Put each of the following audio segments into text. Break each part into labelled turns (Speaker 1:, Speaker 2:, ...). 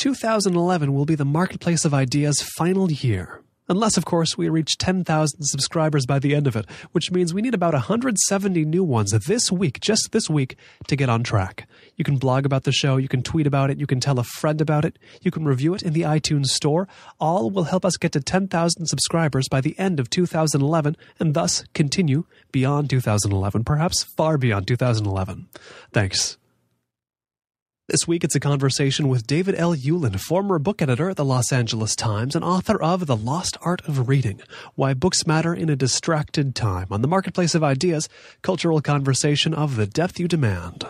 Speaker 1: 2011 will be the Marketplace of Ideas' final year. Unless, of course, we reach 10,000 subscribers by the end of it, which means we need about 170 new ones this week, just this week, to get on track. You can blog about the show, you can tweet about it, you can tell a friend about it, you can review it in the iTunes Store. All will help us get to 10,000 subscribers by the end of 2011, and thus continue beyond 2011, perhaps far beyond 2011. Thanks. This week, it's a conversation with David L. Ulin, former book editor at the Los Angeles Times and author of The Lost Art of Reading, Why Books Matter in a Distracted Time, on the Marketplace of Ideas, cultural conversation of the depth you demand.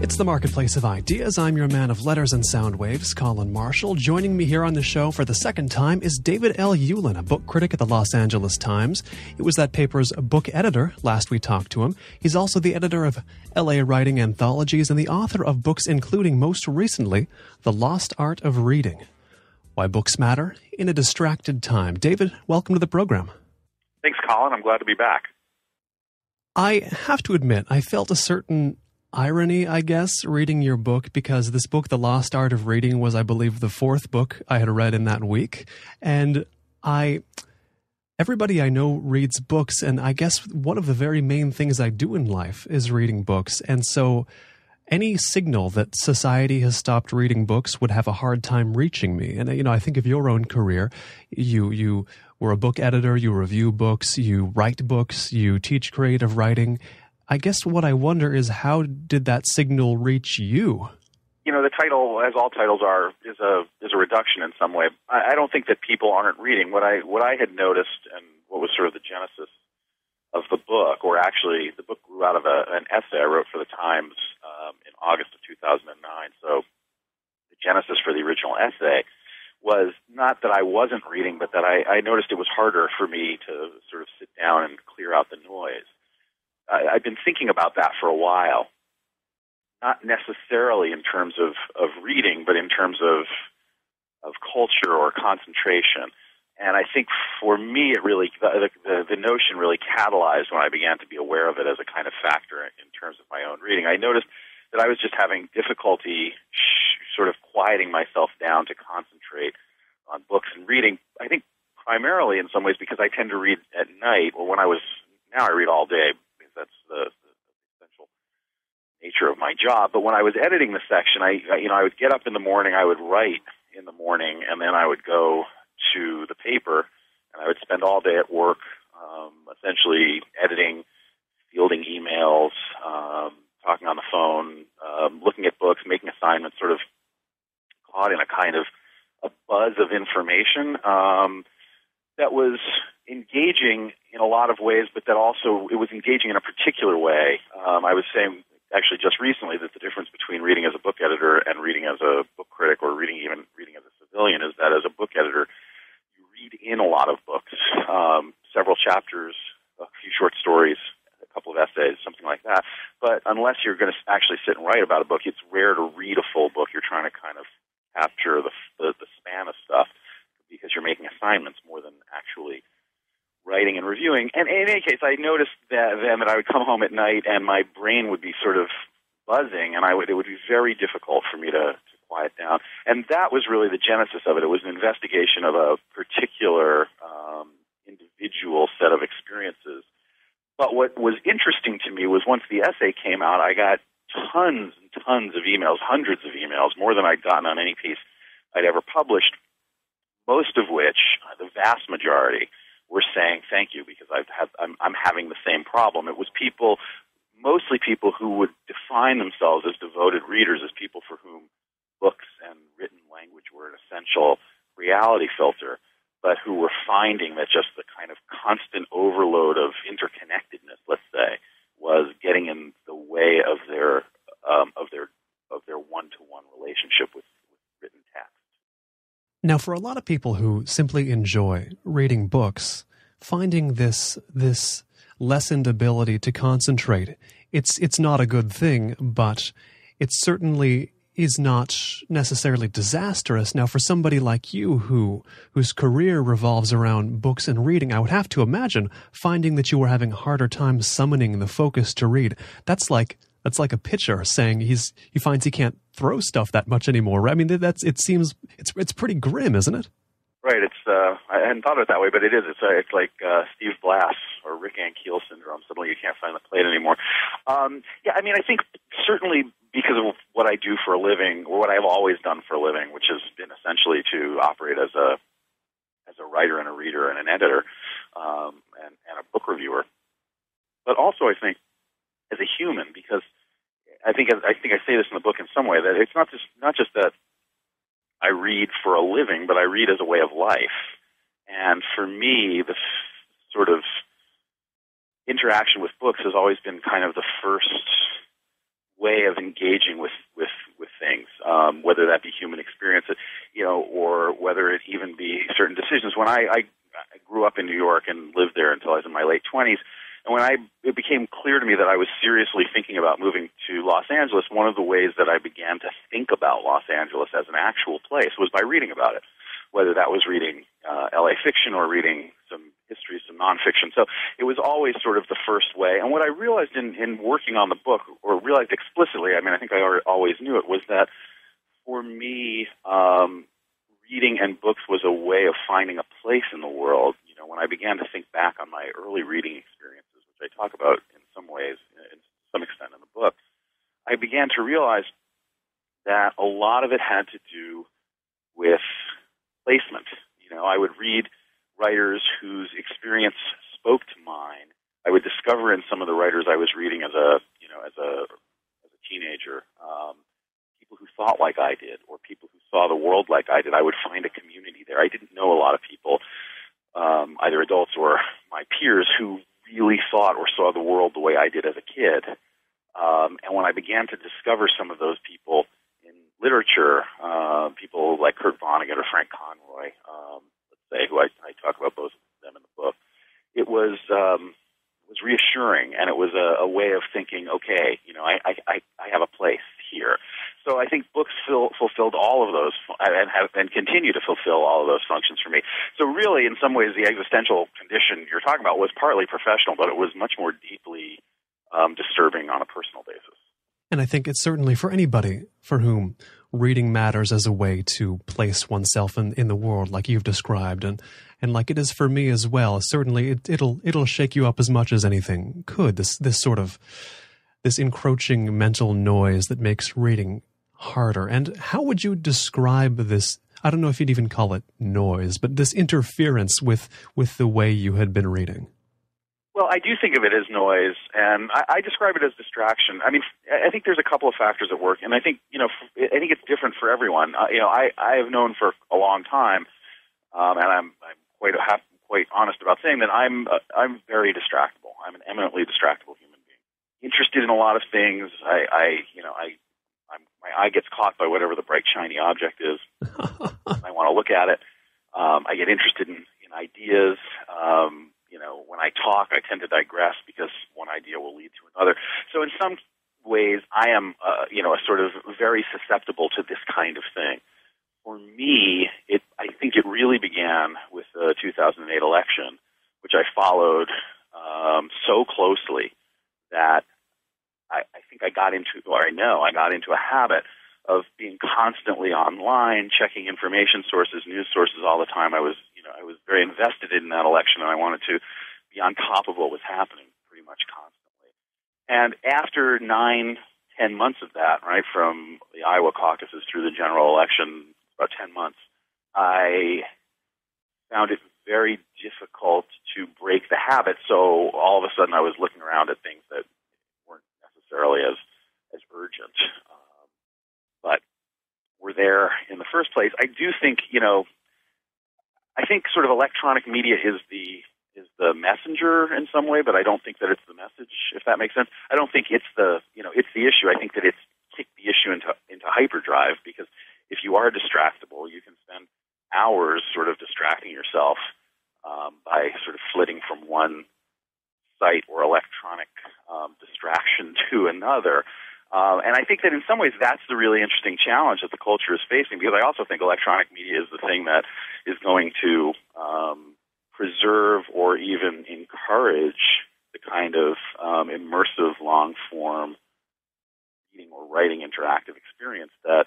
Speaker 1: It's the Marketplace of Ideas. I'm your man of letters and sound waves, Colin Marshall. Joining me here on the show for the second time is David L. Ulin, a book critic at the Los Angeles Times. He was that paper's book editor last we talked to him. He's also the editor of LA Writing Anthologies and the author of books including, most recently, The Lost Art of Reading, Why Books Matter in a Distracted Time. David, welcome to the program.
Speaker 2: Thanks, Colin. I'm glad to be back.
Speaker 1: I have to admit, I felt a certain irony, I guess, reading your book, because this book, The Lost Art of Reading, was, I believe, the fourth book I had read in that week. And everybody I know reads books, and I guess one of the very main things I do in life is reading books. And so any signal that society has stopped reading books would have a hard time reaching me. And, I think of your own career. You were a book editor, you review books, you write books, you teach creative writing. I guess what I wonder is, how did that signal reach you?
Speaker 2: The title, as all titles are, is a reduction in some way. I don't think that people aren't reading. What I had noticed, and what was sort of the genesis of the book, or actually the book grew out of an essay I wrote for the Times in August of 2009. So the genesis for the original essay was not that I wasn't reading, but that I noticed it was harder for me to sort of sit down and clear out the noise. I've been thinking about that for a while, not necessarily in terms of reading, but in terms of culture or concentration. And I think for me, it really the notion really catalyzed when I began to be aware of it as a kind of factor in terms of my own reading. I noticed that I was just having difficulty sort of quieting myself down to concentrate on books and reading. I think primarily in some ways because I tend to read at night, or now I read all day. That's the essential nature of my job. But when I was editing the section, I would get up in the morning, I would write in the morning, and then I would go to the paper, and I would spend all day at work, essentially editing, fielding emails, talking on the phone, looking at books, making assignments, sort of caught in a kind of a buzz of information that was engaging in a lot of ways, but that also it was engaging in a particular way. I was saying actually just recently that the difference between reading as a book editor and reading as a book critic, or reading as a civilian, is that as a book editor, you read in a lot of books, several chapters, a few short stories, a couple of essays, something like that. But unless you're going to actually sit and write about a book, it's rare to read a full book. You're trying to kind of capture the span of stuff because you're making assignments more than actually writing and reviewing. And in any case, I noticed that I would come home at night and my brain would be sort of buzzing, and it would be very difficult for me to quiet down. And that was really the genesis of it. It was an investigation of a particular individual set of experiences. But what was interesting to me was once the essay came out, I got tons and tons of emails, hundreds of emails, more than I'd gotten on any piece I'd ever published, most of which, the vast majority, were saying thank you because I'm having the same problem. It was mostly people who would define themselves as devoted readers, as people for whom books and written language were an essential reality filter, but who were finding that just the kind of constant overload of interconnectedness, let's say, was getting in the way of their one-to-one relationship with written text.
Speaker 1: Now, for a lot of people who simply enjoy reading books, finding this lessened ability to concentrate it's not a good thing, but it certainly is not necessarily disastrous. Now, for somebody like you whose career revolves around books and reading, I would have to imagine finding that you were having a harder time summoning the focus to read. That's like a pitcher saying he finds he can't throw stuff that much anymore. I mean, it's pretty grim, isn't it?
Speaker 2: Right. I hadn't thought of it that way, but it is. It's like Steve Blass or Rick Ankiel syndrome. Suddenly you can't find the plate anymore. Yeah, I mean, I think certainly because of what I do for a living, or what I've always done for a living, which has been essentially to operate as a writer and a reader and an editor and a book reviewer. But also, I think, as a human, because I think I say this in the book in some way, that it's not just that I read for a living, but I read as a way of life. And for me, the sort of interaction with books has always been kind of the first way of engaging with things, whether that be human experience, or whether it even be certain decisions. When I grew up in New York and lived there until I was in my late 20s, and when it became clear to me that I was seriously thinking about moving to Los Angeles, one of the ways that I began to think about Los Angeles as an actual place was by reading about it, whether that was reading LA fiction or reading some history, some nonfiction. So it was always sort of the first way. And what I realized in working on the book, or realized explicitly, I mean, I think I always knew it, was that for me, reading and books was a way of finding a place in the world. When I began to think back on my early reading experiences, which I talk about in some ways, in some extent in the book, I began to realize that a lot of it had to do with placement. I would read writers whose experience spoke to mine. I would discover in some of the writers I was reading as a teenager, people who thought like I did, or people who saw the world like I did. I would find a community there. I didn't know a lot of people, either adults or my peers, who really thought or saw the world the way I did as a kid. And when I began to discover some of those people in literature, people like Kurt Vonnegut or Frank Conroy, let's say, who I talk about both of them in the book, it was reassuring, and it was a way of thinking, okay, I have a place here. So I think books fulfilled all of those, and continue to fulfill all of those functions for me. So really, in some ways, the existential condition you're talking about was partly professional, but it was much more deeply disturbing on a personal basis.
Speaker 1: And I think it's certainly for anybody for whom reading matters as a way to place oneself in the world, like you've described, and like it is for me as well. Certainly, it'll shake you up as much as anything could. This encroaching mental noise that makes reading harder. And how would you describe this? I don't know if you'd even call it noise, but this interference with the way you had been reading.
Speaker 2: Well, I do think of it as noise, and I describe it as distraction. I mean, I think there's a couple of factors at work, and I think I think it's different for everyone. I have known for a long time, and I'm quite honest about saying that I'm very distractible. I'm an eminently distractible human being, interested in a lot of things. My eye gets caught by whatever the bright shiny object is. I want to look at it. I get interested in ideas. When I talk, I tend to digress because one idea will lead to another. So in some ways, I am, sort of very susceptible to this kind of thing. For me, I think it really began with the 2008 election, which I followed so closely that I think I got into a habit of being constantly online, checking information sources, news sources all the time. I was very invested in that election, and I wanted to be on top of what was happening pretty much constantly. And after 9-10 months of that, right, from the Iowa caucuses through the general election, about 10 months, I found it very difficult to break the habit. So all of a sudden I was looking around at things that weren't necessarily as urgent, but were there in the first place. I do think, I think sort of electronic media is the messenger in some way, but I don't think that it's the message, if that makes sense. I don't think it's the issue. I think that it's kicked the issue into hyperdrive, because if you are distractible, you can spend hours sort of distracting yourself by sort of flitting from one site or electronic distraction other. And I think that in some ways that's the really interesting challenge that the culture is facing, because I also think electronic media is the thing that is going to preserve or even encourage the kind of immersive, long-form reading or writing interactive experience that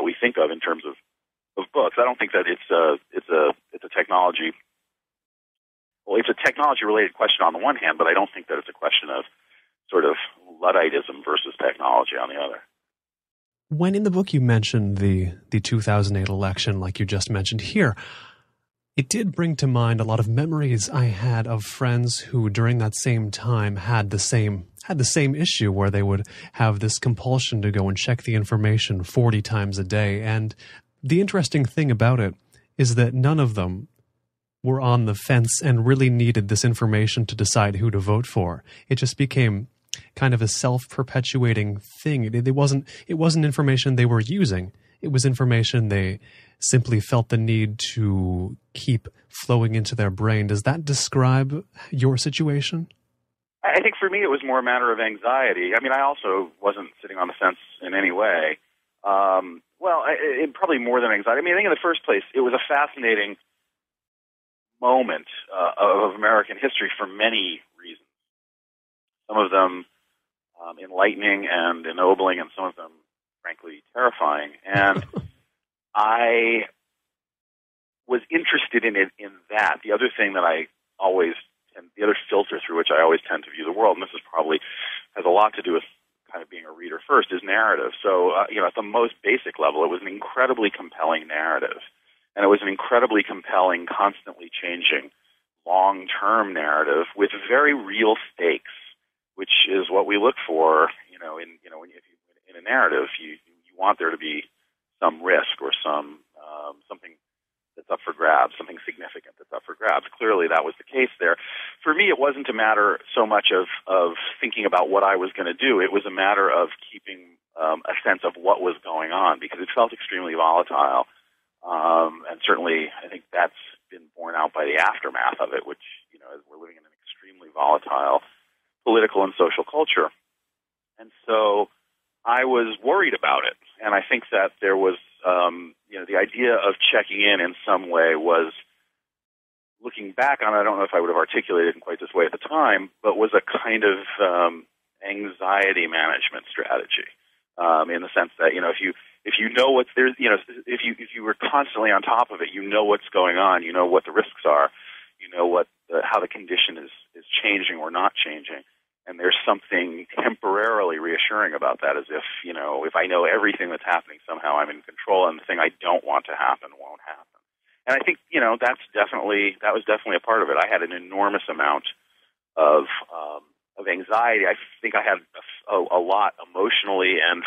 Speaker 2: we think of in terms of books. I don't think that it's a technology. Well, it's a technology-related question on the one hand, but I don't think that it's a question of sort of Ludditism versus technology on the other.
Speaker 1: When in the book you mentioned the 2008 election, like you just mentioned here, it did bring to mind a lot of memories I had of friends who, during that same time, had the same issue where they would have this compulsion to go and check the information 40 times a day. And the interesting thing about it is that none of them were on the fence and really needed this information to decide who to vote for. It just became kind of a self-perpetuating thing. It wasn't information they were using. It was information they simply felt the need to keep flowing into their brain. Does that describe your situation?
Speaker 2: I think for me it was more a matter of anxiety. I mean, I also wasn't sitting on the fence in any way. It probably more than anxiety. I mean, I think in the first place, it was a fascinating moment of American history for many reasons. Some of them enlightening and ennobling, and some of them, frankly, terrifying. And I was interested in it in that. The other thing that the other filter through which I always tend to view the world, and this is probably has a lot to do with kind of being a reader first, is narrative. So, at the most basic level, it was an incredibly compelling narrative. And it was an incredibly compelling, constantly changing, long-term narrative with very real stakes, which is what we look for, in a narrative. You want there to be some risk or something that's up for grabs, something significant that's up for grabs. Clearly, that was the case there. For me, it wasn't a matter so much of thinking about what I was going to do. It was a matter of keeping a sense of what was going on, because it felt extremely volatile. And certainly, I think that's been borne out by the aftermath of it, which, as we're living in an extremely volatile political and social culture. And so I was worried about it. And I think that there was, the idea of checking in some way was, looking back on it, I don't know if I would have articulated it in quite this way at the time, but was a kind of anxiety management strategy, in the sense that, if you know what's there, if you were constantly on top of it, you know what's going on, you know what the risks are, you know how the condition is changing or not changing, and there's something temporarily reassuring about that, as if if I know everything that's happening, somehow I'm in control, and the thing I don't want to happen won't happen. And I think that was definitely a part of it. I had an enormous amount of anxiety. I think I had a lot emotionally and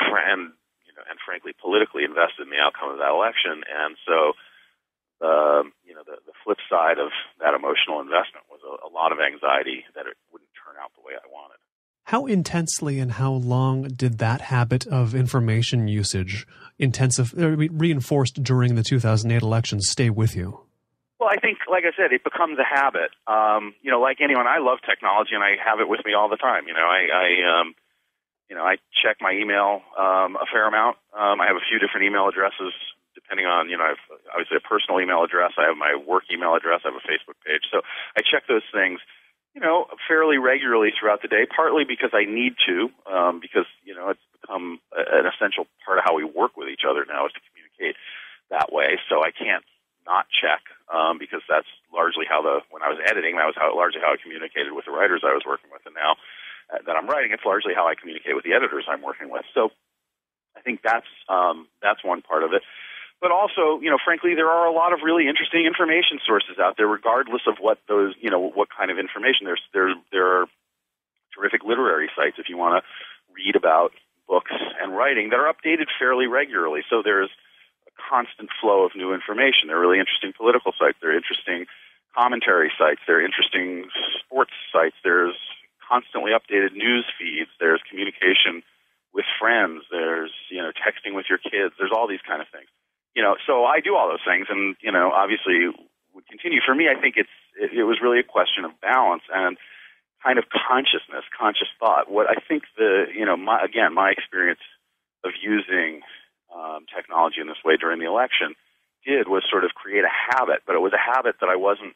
Speaker 2: frankly politically invested in the outcome of that election, and so the flip side of that emotional investment was a lot of anxiety that it wouldn't turn out the way I wanted.
Speaker 1: How intensely and how long did that habit of information usage reinforced during the 2008 election stay with you?
Speaker 2: Well, I think, like I said, it becomes a habit. Like anyone, I love technology, and I have it with me all the time. I check my email a fair amount. I have a few different email addresses, depending on, I have obviously a personal email address. I have my work email address. I have a Facebook page. So I check those things, fairly regularly throughout the day, partly because I need to, because, it's become an essential part of how we work with each other now, is to communicate that way. So I can't not check, because that's largely when I was editing, that was largely how I communicated with the writers I was working with. And now that I'm writing, it's largely how I communicate with the editors I'm working with. So I think that's one part of it. But also, frankly, there are a lot of really interesting information sources out there, regardless of what those, what kind of information. There are terrific literary sites if you want to read about books and writing that are updated fairly regularly. So there's a constant flow of new information. There are really interesting political sites. There are interesting commentary sites. There are interesting sports sites. There's constantly updated news feeds. There's communication with friends. There's, texting with your kids. There's all these kind of things. So I do all those things, and, obviously would continue. For me, I think it was really a question of balance and kind of consciousness, conscious thought. What I think my experience of using technology in this way during the election did was sort of create a habit, but it was a habit that I wasn't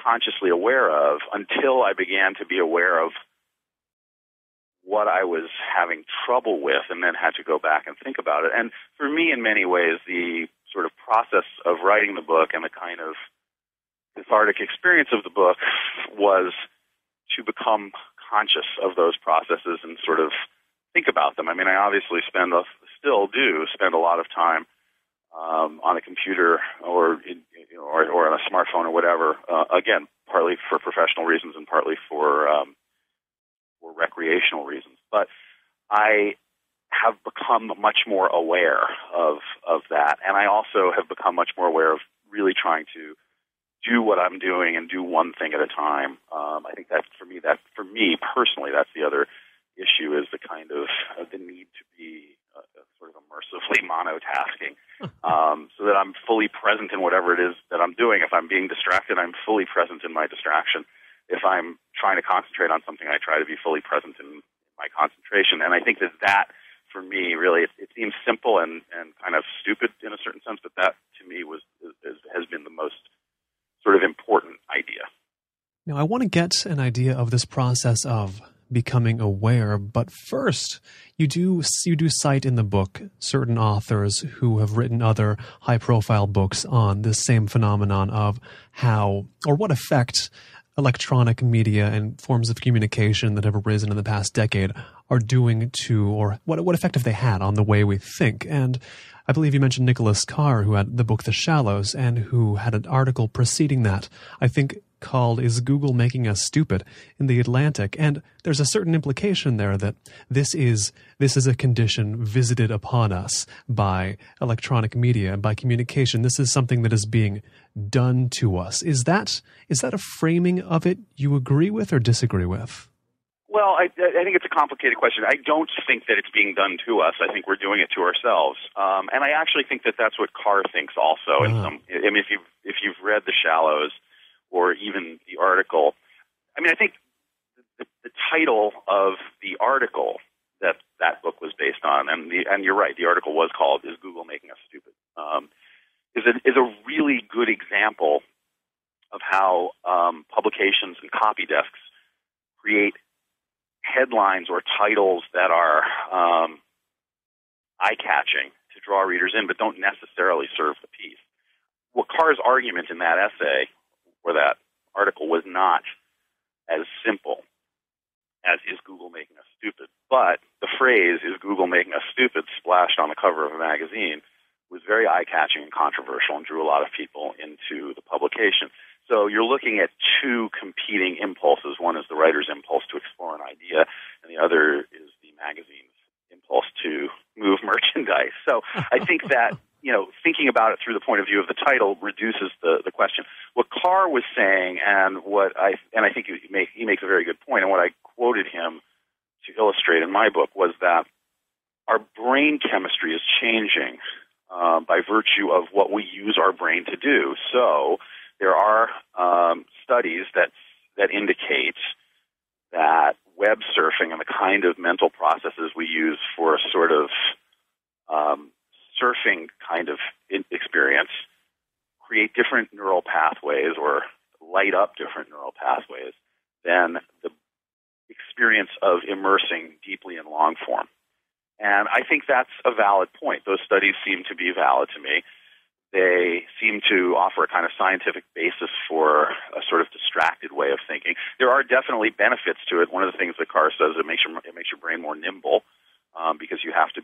Speaker 2: consciously aware of until I began to be aware of what I was having trouble with, and then had to go back and think about it. And for me, in many ways, the sort of process of writing the book and the kind of cathartic experience of the book was to become conscious of those processes and sort of think about them. I mean, I obviously still do spend a lot of time on a computer or on a smartphone or whatever. Again, partly for professional reasons and partly for recreational reasons. But I have become much more aware of that, and I also have become much more aware of really trying to do what I'm doing and do one thing at a time. I think that for me personally, that's the other issue, is the kind of the need to be sort of immersively monotasking, so that I'm fully present in whatever it is that I'm doing. If I'm being distracted, I'm fully present in my distraction. If I'm trying to concentrate on something, I try to be fully present in my concentration. And I think that for me, really, it seems simple and kind of stupid in a certain sense, but that to me has been the most sort of important idea.
Speaker 1: Now, I want to get an idea of this process of becoming aware, but first, you do cite in the book certain authors who have written other high-profile books on this same phenomenon of how or what effect electronic media and forms of communication that have arisen in the past decade are doing to, or what effect have they had on the way we think. And I believe you mentioned Nicholas Carr, who had the book The Shallows, and who had an article preceding that, I think called Is Google Making Us Stupid, in The Atlantic. And there's a certain implication there that this is a condition visited upon us by electronic media and by communication. This is something that is being done to us. Is that a framing of it you agree with or disagree with?
Speaker 2: Well, I think it's a complicated question. I don't think that it's being done to us. I think we're doing it to ourselves, and I actually think that that's what Carr thinks also. If you've read The Shallows or even the article, I mean, I think the title of the article that book was based on, and you're right, the article was called "Is Google Making Us Stupid?" is a really good example of how publications and copy desks create headlines or titles that are eye-catching to draw readers in, but don't necessarily serve the piece. What Carr's argument in that essay or that article was not as simple as "Is Google Making Us Stupid?" But the phrase "Is Google Making Us Stupid?" splashed on the cover of a magazine was very eye-catching and controversial and drew a lot of people into the publication. So you're looking at two competing impulses. One is the writer's impulse to explore an idea, and the other is the magazine's impulse to move merchandise. So I think that, thinking about it through the point of view of the title reduces the question. What Carr was saying, and I think he makes a very good point, and what I quoted him to illustrate in my book was that our brain chemistry is changing by virtue of what we use our brain to do. So there are studies that indicate that web surfing and the kind of mental processes we use for a sort of surfing kind of experience create different neural pathways or light up different neural pathways than the experience of immersing deeply in long form. And I think that's a valid point. Those studies seem to be valid to me. They seem to offer a kind of scientific basis for a sort of distracted way of thinking. There are definitely benefits to it. One of the things that Carr says, it makes your brain more nimble because you have to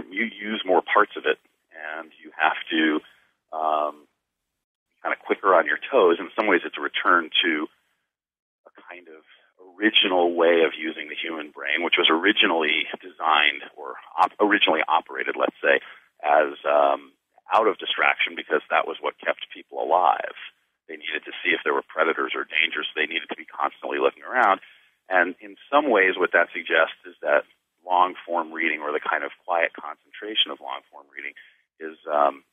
Speaker 2: use more parts of it, and you have to kind of quicker on your toes. In some ways, it's a return to a kind of original way of using the human brain, which was originally designed or originally operated, let's say, as out of distraction because that was what kept people alive. They needed to see if there were predators or dangers, so they needed to be constantly looking around. And in some ways, what that suggests is that long-form reading, or the kind of quiet concentration of long-form reading, is an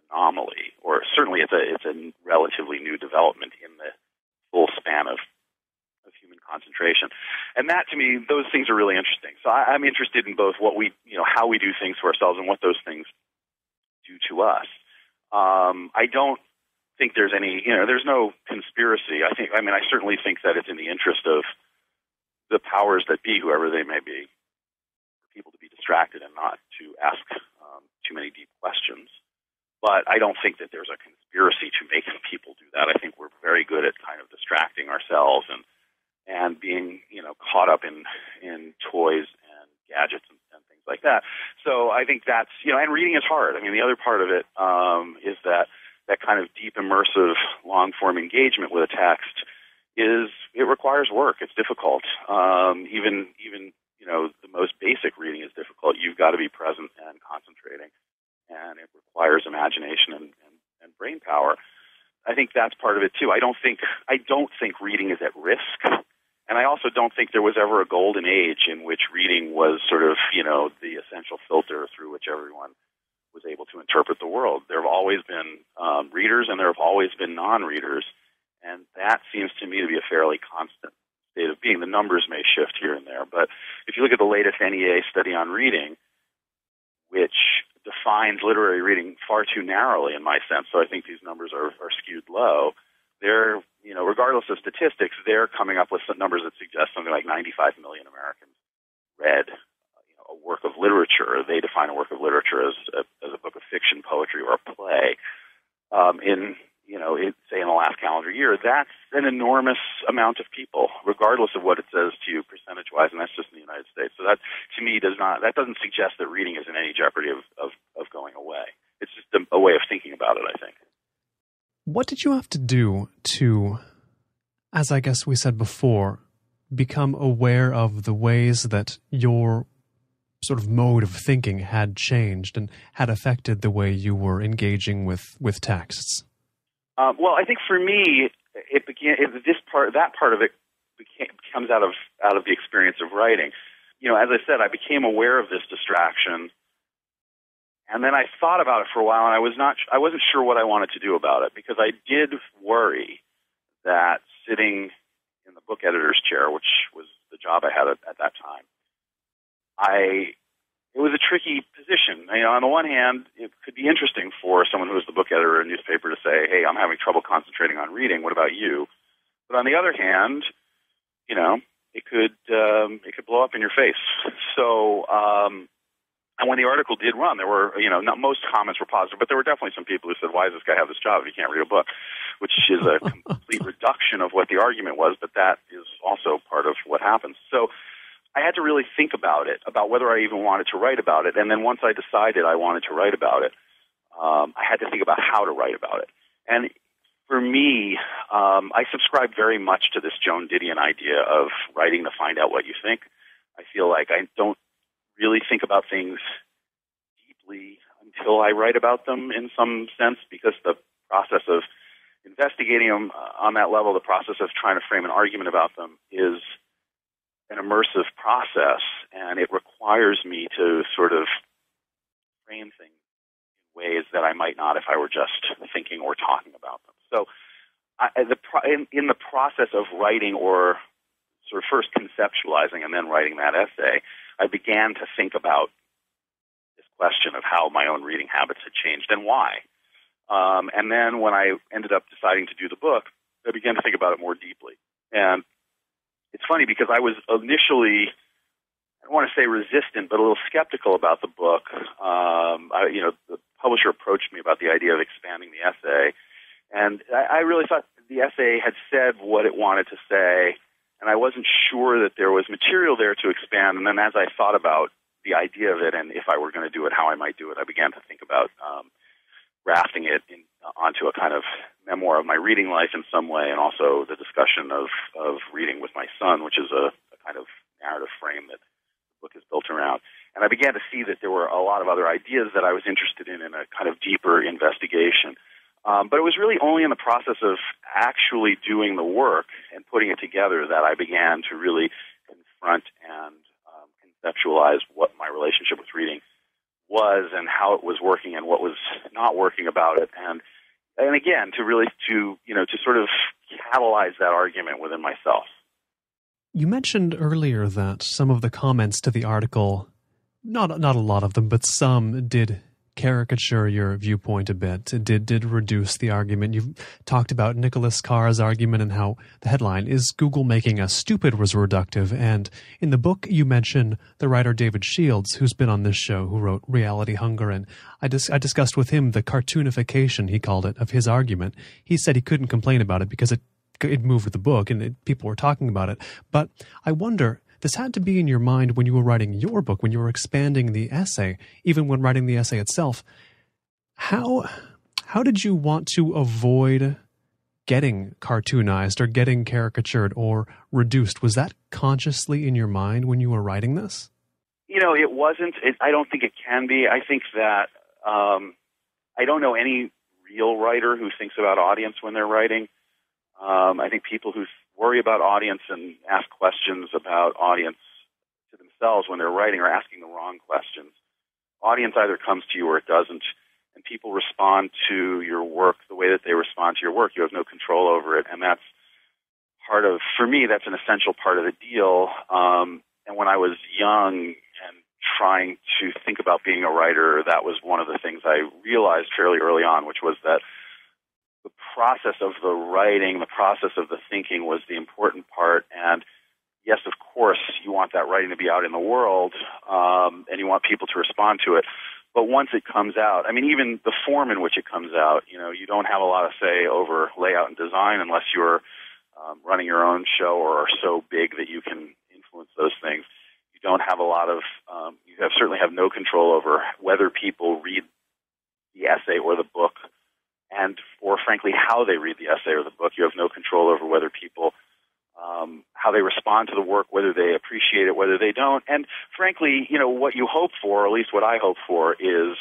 Speaker 2: anomaly, or certainly it's a relatively new development in the full span of human concentration. And that, to me, those things are really interesting. So I'm interested in both what we, how we do things to ourselves and what those things do to us. I don't think there's any, there's no conspiracy. I certainly think that it's in the interest of the powers that be, whoever they may be, for people to be distracted and not to ask too many deep questions. But I don't think that there's a conspiracy to make people do that. I think we're very good at kind of distracting ourselves and being, caught up in toys and gadgets and things like that. So I think that's, and reading is hard. I mean, the other part of it is that kind of deep, immersive, long-form engagement with a text it requires work. It's difficult. Even the most basic reading is difficult. You've got to be present and concentrating, and it requires imagination and brain power. I think that's part of it too. I don't think reading is at risk, and I also don't think there was ever a golden age in which reading was sort of the essential filter through which everyone was able to interpret the world. There have always been readers, and there have always been non-readers, and that seems to me to be a fairly constant state of being. The numbers may shift here and there, but if you look at the latest NEA study on reading, which defines literary reading far too narrowly in my sense, so I think these numbers are skewed low. They're, regardless of statistics, they're coming up with some numbers that suggest something like 95 million Americans read a work of literature. They define a work of literature as a book of fiction, poetry, or a play. Say in the last calendar year, that's an enormous amount of people, regardless of what it says to you percentage-wise, and that's just in the United States. So that, to me, doesn't suggest that reading is in any jeopardy of going away. It's just a way of thinking about it, I think.
Speaker 1: What did you have to do to, as I guess we said before, become aware of the ways that your sort of mode of thinking had changed and had affected the way you were engaging with texts?
Speaker 2: Well, I think for me, that part of it comes out of the experience of writing. As I said, I became aware of this distraction, and then I thought about it for a while, and I wasn't sure what I wanted to do about it, because I did worry that sitting in the book editor's chair, which was the job I had at that time, it was a tricky position. On the one hand, it could be interesting for someone who is the book editor of a newspaper to say, hey, I'm having trouble concentrating on reading. What about you? But on the other hand, it could blow up in your face. So, and when the article did run, there were, not most comments were positive, but there were definitely some people who said, why does this guy have this job if he can't read a book? Which is a complete reduction of what the argument was, but that is also part of what happens. So I had to really think about it, about whether I even wanted to write about it. And then once I decided I wanted to write about it, I had to think about how to write about it. And for me, I subscribe very much to this Joan Didion idea of writing to find out what you think. I feel like I don't really think about things deeply until I write about them in some sense, because the process of investigating them on that level, the process of trying to frame an argument about them is an immersive process, and it requires me to sort of frame things in ways that I might not if I were just thinking or talking about them. So in the process of writing, or sort of first conceptualizing and then writing that essay, I began to think about this question of how my own reading habits had changed and why. And then when I ended up deciding to do the book, I began to think about it more deeply. And it's funny because I was initially, I don't want to say resistant, but a little skeptical about the book. The publisher approached me about the idea of expanding the essay, and I really thought the essay had said what it wanted to say, and I wasn't sure that there was material there to expand. And then as I thought about the idea of it and if I were going to do it, how I might do it, I began to think about grafting it onto a kind of memoir of my reading life in some way, and also the discussion of reading with my son, which is a kind of narrative frame that the book is built around. And I began to see that there were a lot of other ideas that I was interested in a kind of deeper investigation. But it was really only in the process of actually doing the work and putting it together that I began to really confront and conceptualize what my relationship with reading was and how it was working and what was not working about it. And again, to sort of catalyze that argument within myself.
Speaker 1: You mentioned earlier that some of the comments to the article, not a lot of them, but some did caricature your viewpoint a bit. It did reduce the argument. You've talked about Nicholas Carr's argument and how the headline, "Is Google making us stupid?" was reductive. And in the book, you mention the writer David Shields, who's been on this show, who wrote Reality Hunger. And I discussed with him the cartoonification, he called it, of his argument. He said he couldn't complain about it because it moved the book and people were talking about it. But I wonder, this had to be in your mind when you were writing your book, when you were expanding the essay, even when writing the essay itself. How did you want to avoid getting cartoonized or getting caricatured or reduced? Was that consciously in your mind when you were writing this?
Speaker 2: It wasn't. I don't think it can be. I think that I don't know any real writer who thinks about audience when they're writing. I think people who worry about audience and ask questions about audience to themselves when they're writing are asking the wrong questions. Audience either comes to you or it doesn't, and people respond to your work the way that they respond to your work. You have no control over it, and that's for me, that's an essential part of the deal. And when I was young and trying to think about being a writer, that was one of the things I realized fairly early on, which was that the process of the writing, the process of the thinking was the important part. And yes, of course, you want that writing to be out in the world, and you want people to respond to it. But once it comes out, even the form in which it comes out, you don't have a lot of say over layout and design unless you're running your own show or are so big that you can influence those things. You don't have a lot of, certainly have no control over whether people read the essay or the book, or frankly, how they read the essay or the book. You have no control over whether people, how they respond to the work, whether they appreciate it, whether they don't. And frankly, what you hope for, or at least what I hope for, is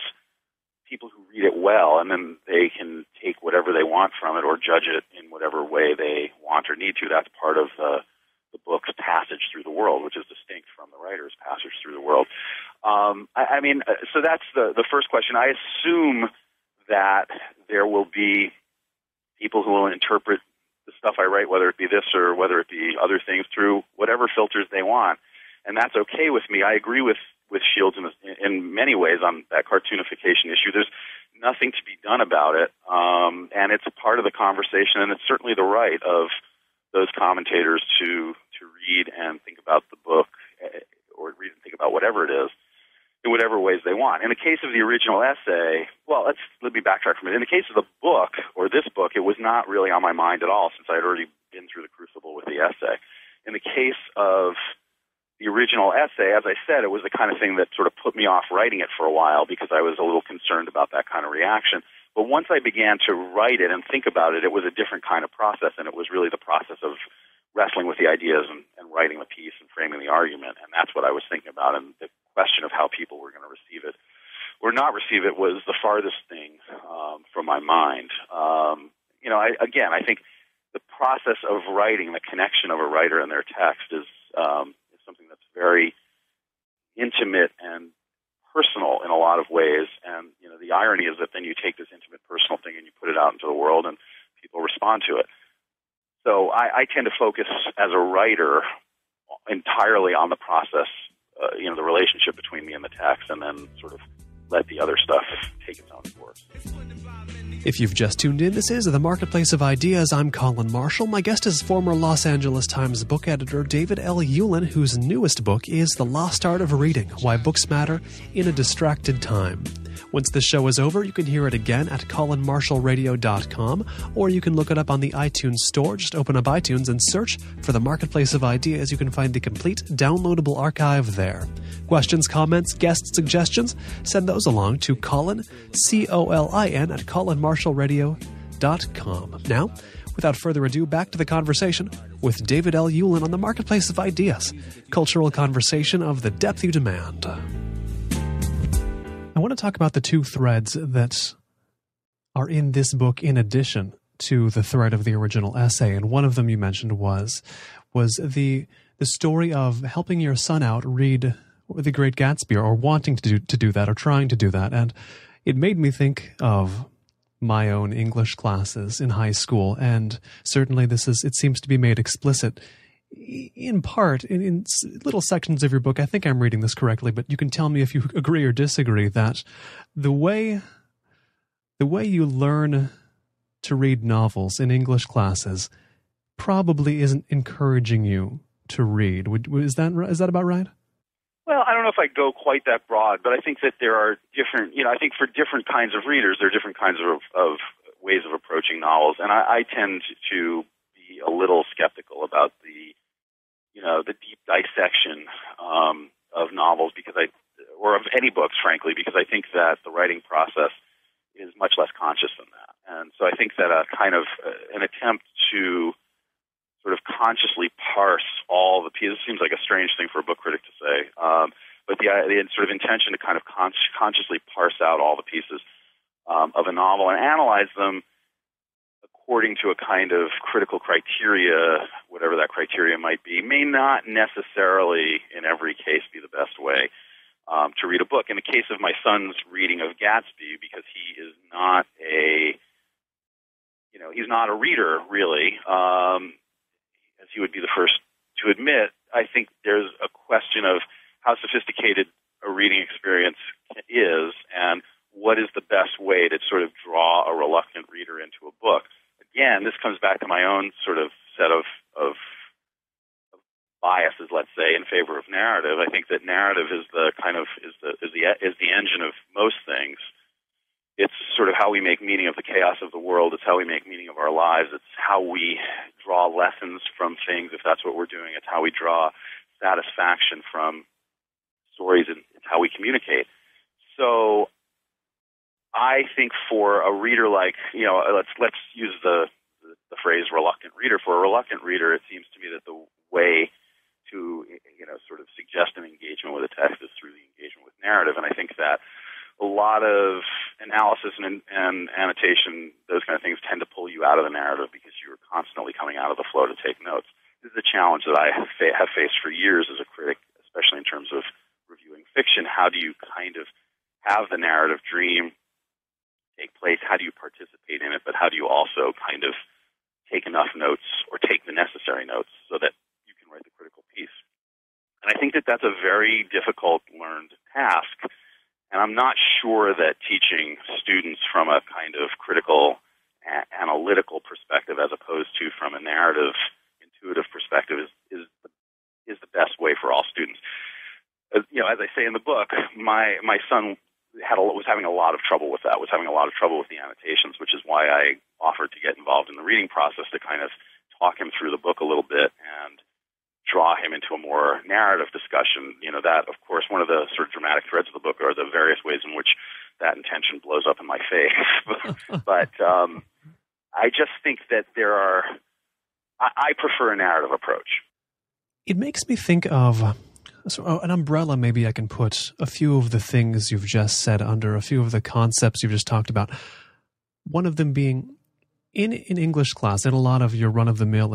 Speaker 2: people who read it well, and then they can take whatever they want from it or judge it in whatever way they want or need to. That's part of the book's passage through the world, which is distinct from the writer's passage through the world. So that's the first question. I assume that there will be people who will interpret the stuff I write, whether it be this or whether it be other things, through whatever filters they want. And that's okay with me. I agree with Shields in many ways on that cartoonification issue. There's nothing to be done about it, and it's a part of the conversation, and it's certainly the right of those commentators to read and think about the book, or read and think about whatever it is, in whatever ways they want. In the case of the original essay, let me backtrack from it. In the case of the book, or this book, it was not really on my mind at all, since I had already been through the crucible with the essay. In the case of the original essay, as I said, it was the kind of thing that sort of put me off writing it for a while because I was a little concerned about that kind of reaction. But once I began to write it and think about it, it was a different kind of process, and it was really the process of wrestling with the ideas and writing the piece and framing the argument, and that's what I was thinking about. And the question of how people were going to receive it or not receive it was the farthest thing from my mind. I think the process of writing, the connection of a writer and their text is something that's very intimate and personal in a lot of ways. And the irony is that then you take this intimate, personal thing and you put it out into the world, and people respond to it. So I tend to focus as a writer entirely on the process, the relationship between me and the text, and then sort of let the other stuff take its own course.
Speaker 1: If you've just tuned in, this is The Marketplace of Ideas. I'm Colin Marshall. My guest is former Los Angeles Times book editor David L. Ulin, whose newest book is The Lost Art of Reading: Why Books Matter in a Distracted Time. Once the show is over, you can hear it again at colinmarshallradio.com, or you can look it up on the iTunes Store. Just open up iTunes and search for The Marketplace of Ideas. You can find the complete downloadable archive there. Questions, comments, guest suggestions, send those along to Colin, C-O-L-I-N, at colinmarshallradio.com. Now, without further ado, back to the conversation with David L. Ulin on The Marketplace of Ideas, cultural conversation of the depth you demand. I want to talk about the two threads that are in this book in addition to the thread of the original essay. And one of them you mentioned was the story of helping your son out read The Great Gatsby, or wanting to do that, or trying to do that. And it made me think of my own English classes in high school. And certainly it seems to be made explicit in part, in little sections of your book, I think I'm reading this correctly, but you can tell me if you agree or disagree, that the way you learn to read novels in English classes probably isn't encouraging you to read. Is that about right?
Speaker 2: Well, I don't know if I'd go quite that broad, but I think that there are different, I think for different kinds of readers, there are different kinds of ways of approaching novels, and I tend to be a little skeptical about the deep dissection of novels or of any books, frankly, because I think that the writing process is much less conscious than that. And so I think that a kind of an attempt to sort of consciously parse all the pieces seems like a strange thing for a book critic to say, but the sort of intention to kind of consciously parse out all the pieces of a novel and analyze them according to a kind of critical criteria, whatever that criteria might be, may not necessarily in every case be the best way to read a book. In the case of my son's reading of Gatsby, because he is not he's not a reader really, as he would be the first to admit, I think there's a question of how sophisticated a reading experience is and what is the best way to sort of draw a reluctant reader into a book. Again, this comes back to my own sort of set of biases, let's say, in favor of narrative. I think that narrative is the engine of most things. It's sort of how we make meaning of the chaos of the world. It's how we make meaning of our lives. It's how we draw lessons from things, if that's what we're doing. It's how we draw satisfaction from stories, and it's how we communicate. So I think for a reader like, let's use the phrase reluctant reader. For a reluctant reader, it seems to me that the way to, sort of suggest an engagement with a text is through the engagement with narrative. And I think that a lot of analysis and annotation, those kind of things, tend to pull you out of the narrative because you're constantly coming out of the flow to take notes. This is a challenge that I have faced for years as a critic, especially in terms of reviewing fiction. How do you kind of have the narrative dream take place? How do you participate in it? But how do you also kind of take enough notes or take the necessary notes so that you can write the critical piece? And I think that that's a very difficult learned task. And I'm not sure that teaching students from a kind of critical, analytical perspective as opposed to from a narrative, intuitive perspective is the best way for all students. As I say in the book, my son was having a lot of trouble with that, was having a lot of trouble with the annotations, which is why I offered to get involved in the reading process to kind of talk him through the book a little bit and draw him into a more narrative discussion. That, of course, one of the sort of dramatic threads of the book are the various ways in which that intention blows up in my face. But I just think that I prefer a narrative approach.
Speaker 1: It makes me think of an umbrella. Maybe I can put a few of the things you've just said under, a few of the concepts you've just talked about. One of them being in English class, in a lot of your run-of-the-mill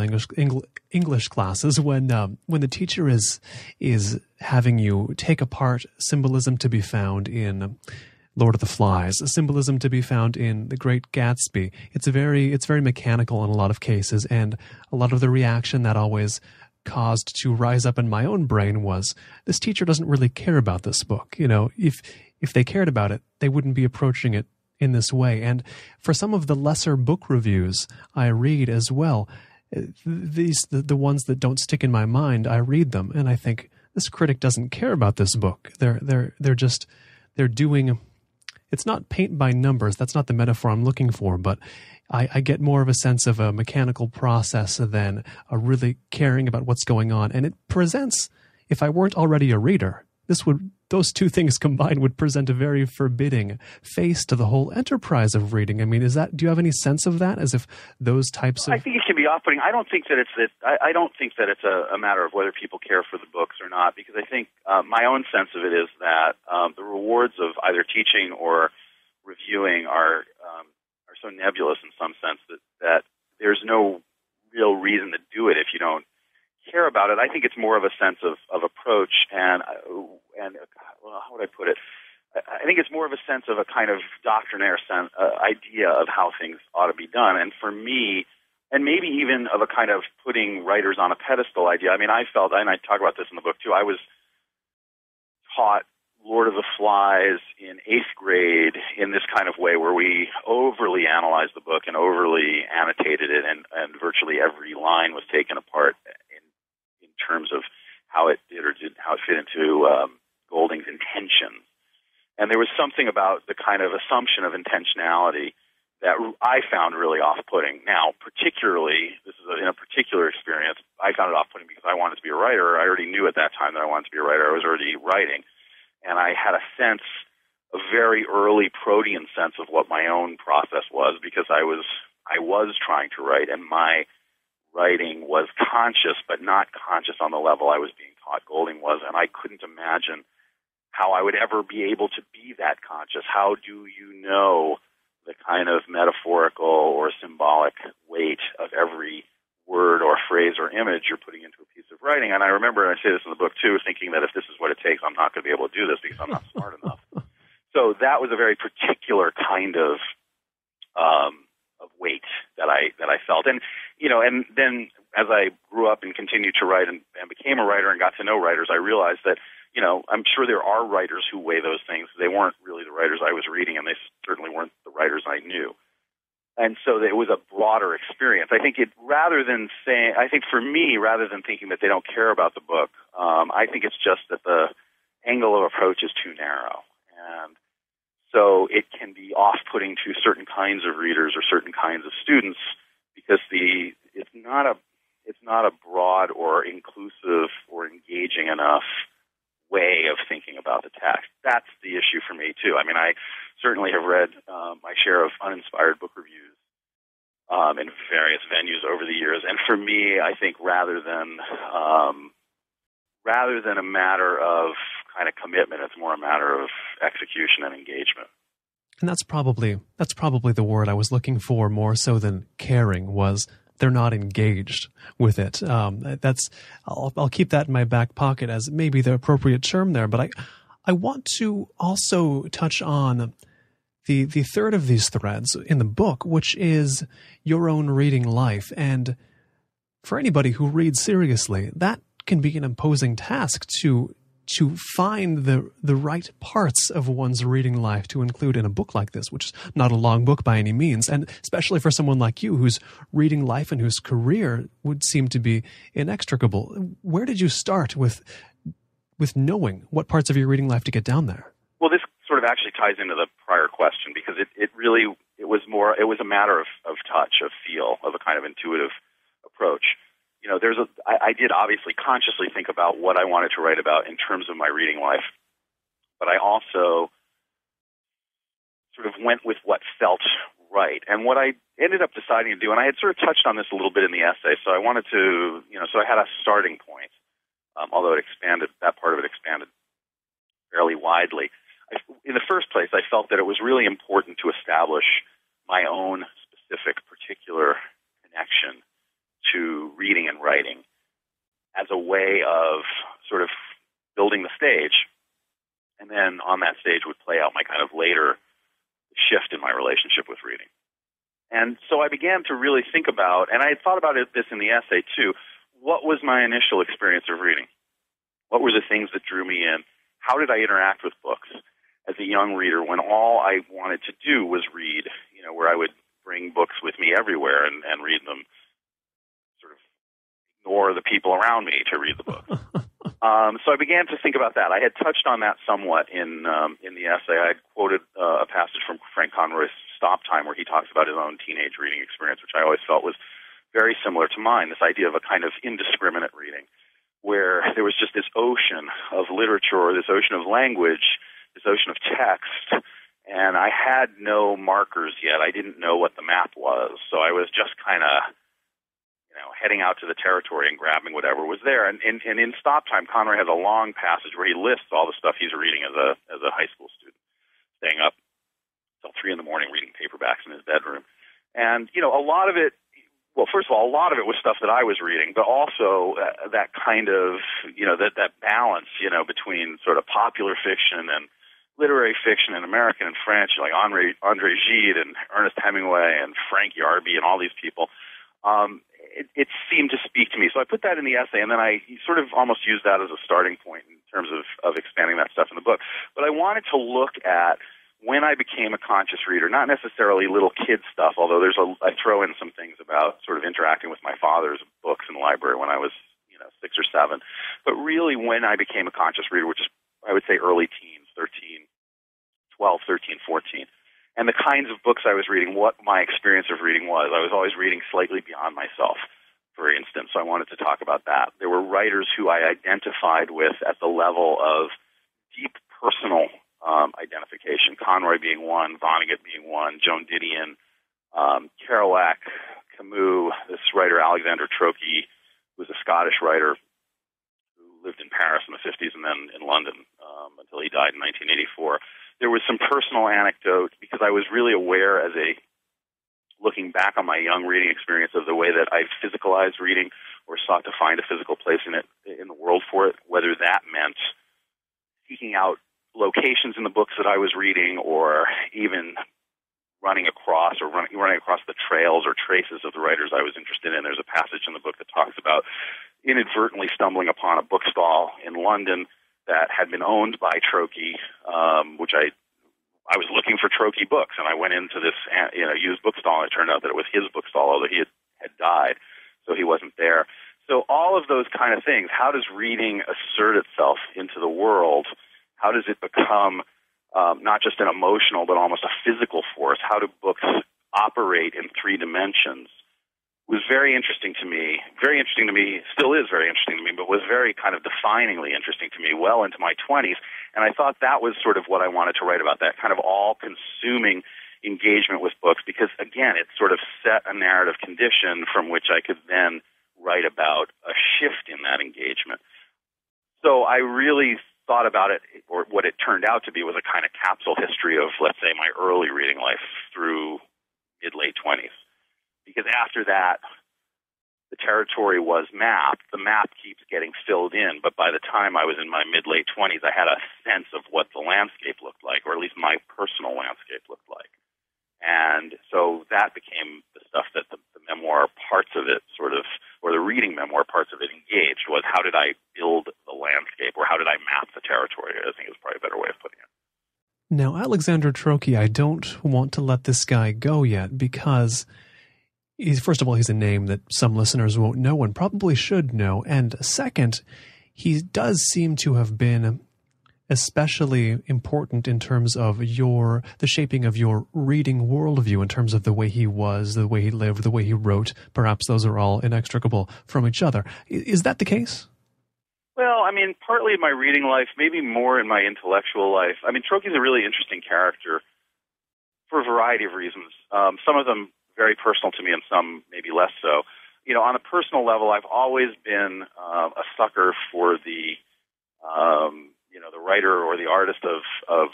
Speaker 1: English classes, when the teacher is having you take apart symbolism to be found in Lord of the Flies, symbolism to be found in The Great Gatsby, it's very mechanical in a lot of cases, and a lot of the reaction that always caused to rise up in my own brain was, this teacher doesn't really care about this book. If they cared about it, they wouldn't be approaching it in this way. And for some of the lesser book reviews I read as well, the ones that don't stick in my mind, I read them and I think, this critic doesn't care about this book. They're doing, it's not paint by numbers. That's not the metaphor I'm looking for, but I get more of a sense of a mechanical process than a really caring about what's going on. And it presents, if I weren't already a reader, those two things combined would present a very forbidding face to the whole enterprise of reading. I mean, do you have any sense of that? As if those types of...
Speaker 2: I think it can be off-putting. I don't think that it's a matter of whether people care for the books or not, because I think my own sense of it is that the rewards of either teaching or reviewing are so nebulous in some sense that there's no real reason to do it if you don't care about it. I think it's more of a sense of approach and well, how would I put it? I think it's more of a sense of a kind of doctrinaire idea of how things ought to be done. And for me, and maybe even of a kind of putting writers on a pedestal idea. I mean, I felt, and I talk about this in the book too, I was taught Lord of the Flies in 8th grade in this kind of way where we overly analyzed the book and overly annotated it, and virtually every line was taken apart in terms of how it did or didn't, how it fit into Golding's intentions. And there was something about the kind of assumption of intentionality that I found really off-putting. Now, particularly, this is in a particular experience, I found it off-putting because I wanted to be a writer. I already knew at that time that I wanted to be a writer. I was already writing. And I had a sense, a very early protean sense of what my own process was, because I was trying to write, and my writing was conscious, but not conscious on the level I was being taught Golding was, and I couldn't imagine how I would ever be able to be that conscious. How do you know the kind of metaphorical or symbolic weight of every word or phrase or image you're putting into a piece of writing? And I remember, and I say this in the book too, thinking that if this is what it takes, I'm not going to be able to do this because I'm not smart enough. So that was a very particular kind of weight that I felt. And, you know, and then as I grew up and continued to write and became a writer and got to know writers, I realized that, you know, I'm sure there are writers who weigh those things. They weren't really the writers I was reading, and they certainly weren't the writers I knew. And so it was a broader experience. I think for me, rather than thinking that they don't care about the book, I think it's just that the angle of approach is too narrow. And so it can be off-putting to certain kinds of readers or certain kinds of students because it's not a broad or inclusive or engaging enough way of thinking about the text. That's the issue for me, too. I mean, I certainly have read my share of uninspired book reviews in various venues over the years. And for me, I think rather than a matter of kind of commitment, it's more a matter of execution and engagement.
Speaker 1: And that's probably the word I was looking for more so than caring, was they're not engaged with it. I'll keep that in my back pocket as maybe the appropriate term there. But I want to also touch on the third of these threads in the book, which is your own reading life. And for anybody who reads seriously, that can be an imposing task to find the right parts of one's reading life to include in a book like this, which is not a long book by any means, and especially for someone like you whose reading life and whose career would seem to be inextricable. Where did you start with knowing what parts of your reading life to get down there?
Speaker 2: Well, this sort of actually ties into the prior question, because it was a matter of touch, of feel, of a kind of intuitive approach. You know, I did obviously consciously think about what I wanted to write about in terms of my reading life, but I also sort of went with what felt right. And what I ended up deciding to do, and I had sort of touched on this a little bit in the essay, so I wanted to, so I had a starting point, although that part of it expanded fairly widely. In the first place, I felt that it was really important to establish my own specific, particular connection to reading and writing as a way of sort of building the stage, and then on that stage would play out my kind of later shift in my relationship with reading. And so I began to really think about, and I had thought about this in the essay too, what was my initial experience of reading? What were the things that drew me in? How did I interact with books as a young reader when all I wanted to do was read, where I would bring books with me everywhere and read them, or the people around me to read the book. So I began to think about that. I had touched on that somewhat in the essay. I had quoted a passage from Frank Conroy's Stop Time, where he talks about his own teenage reading experience, which I always felt was very similar to mine, this idea of a kind of indiscriminate reading, where there was just this ocean of literature, this ocean of language, this ocean of text, and I had no markers yet. I didn't know what the map was, so I was just kind of heading out to the territory and grabbing whatever was there. And in Stop Time, Conroy has a long passage where he lists all the stuff he's reading as a high school student, staying up till 3 a.m. reading paperbacks in his bedroom. And, a lot of it, well, first of all, a lot of it was stuff that I was reading, but also that kind of, that balance, between sort of popular fiction and literary fiction in American and French, like André Gide and Ernest Hemingway and Frank Yarby and all these people. it seemed to speak to me. So I put that in the essay, and then I sort of almost used that as a starting point in terms of expanding that stuff in the book. But I wanted to look at when I became a conscious reader, not necessarily little kid stuff, although I throw in some things about sort of interacting with my father's books in the library when I was 6 or 7. But really when I became a conscious reader, which is, I would say, early teens, 12, 13, 14. And the kinds of books I was reading, what my experience of reading was. I was always reading slightly beyond myself, for instance. So I wanted to talk about that. There were writers who I identified with at the level of deep personal identification, Conroy being one, Vonnegut being one, Joan Didion, Kerouac, Camus, this writer Alexander Trocchi, who was a Scottish writer who lived in Paris in the 50s and then in London until he died in 1984. There was some personal anecdote because I was really aware looking back on my young reading experience of the way that I physicalized reading or sought to find a physical place in the world for it, whether that meant seeking out locations in the books that I was reading or even running across the trails or traces of the writers I was interested in. There's a passage in the book that talks about inadvertently stumbling upon a bookstall in London that had been owned by Trocchi, which I was looking for Trocchi books, and I went into this used bookstall, and it turned out that it was his bookstall, although he had died, so he wasn't there. So all of those kind of things, how does reading assert itself into the world? How does it become not just an emotional but almost a physical force? How do books operate in 3 dimensions? Was very interesting to me, still is very interesting to me, but was very kind of definingly interesting to me well into my 20s. And I thought that was sort of what I wanted to write about, that kind of all-consuming engagement with books, because, again, it sort of set a narrative condition from which I could then write about a shift in that engagement. So I really thought about it, or what it turned out to be was a kind of capsule history of, let's say, my early reading life through mid-late 20s. Because after that, the territory was mapped. The map keeps getting filled in, but by the time I was in my mid-late 20s, I had a sense of what the landscape looked like, or at least my personal landscape looked like. And so that became the stuff that the memoir parts of it or the reading memoir parts of it engaged, was how did I build the landscape, or how did I map the territory, I think is probably a better way of putting it.
Speaker 1: Now, Alexander Trocchi, I don't want to let this guy go yet because first of all, he's a name that some listeners won't know and probably should know. And second, he does seem to have been especially important in terms of the shaping of your reading worldview, in terms of the way he was, the way he lived, the way he wrote. Perhaps those are all inextricable from each other. Is that the case?
Speaker 2: Well, I mean, partly in my reading life, maybe more in my intellectual life. I mean, Trocchi's a really interesting character for a variety of reasons. Some of them very personal to me, and some maybe less so. On a personal level, I've always been a sucker for the writer or the artist of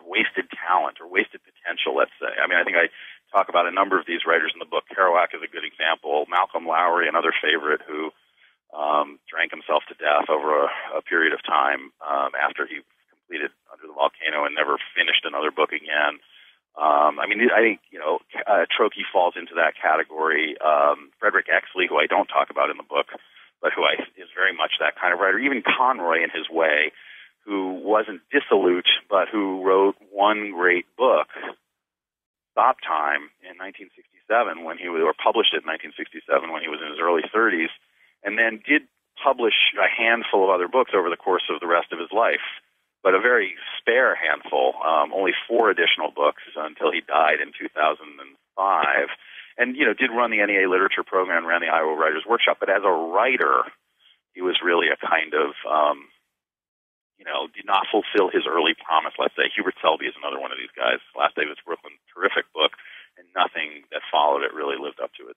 Speaker 2: wasted talent or wasted potential, let's say. I mean, I think I talk about a number of these writers in the book. Kerouac is a good example. Malcolm Lowry, another favorite, who drank himself to death over a period of time after he completed Under the Volcano and never finished another book again. I think Trocchi falls into that category. Frederick Exley, who I don't talk about in the book, but who is very much that kind of writer. Even Conroy, in his way, who wasn't dissolute, but who wrote one great book, Stop Time, in 1967, or published it in 1967 when he was in his early 30s, and then did publish a handful of other books over the course of the rest of his life. But a very spare handful, only 4 additional books until he died in 2005. And, did run the NEA literature program, ran the Iowa Writers Workshop. But as a writer, he was really a kind of, did not fulfill his early promise, let's say. Hubert Selby is another one of these guys. Last David's Brooklyn, terrific book, and nothing that followed it really lived up to it.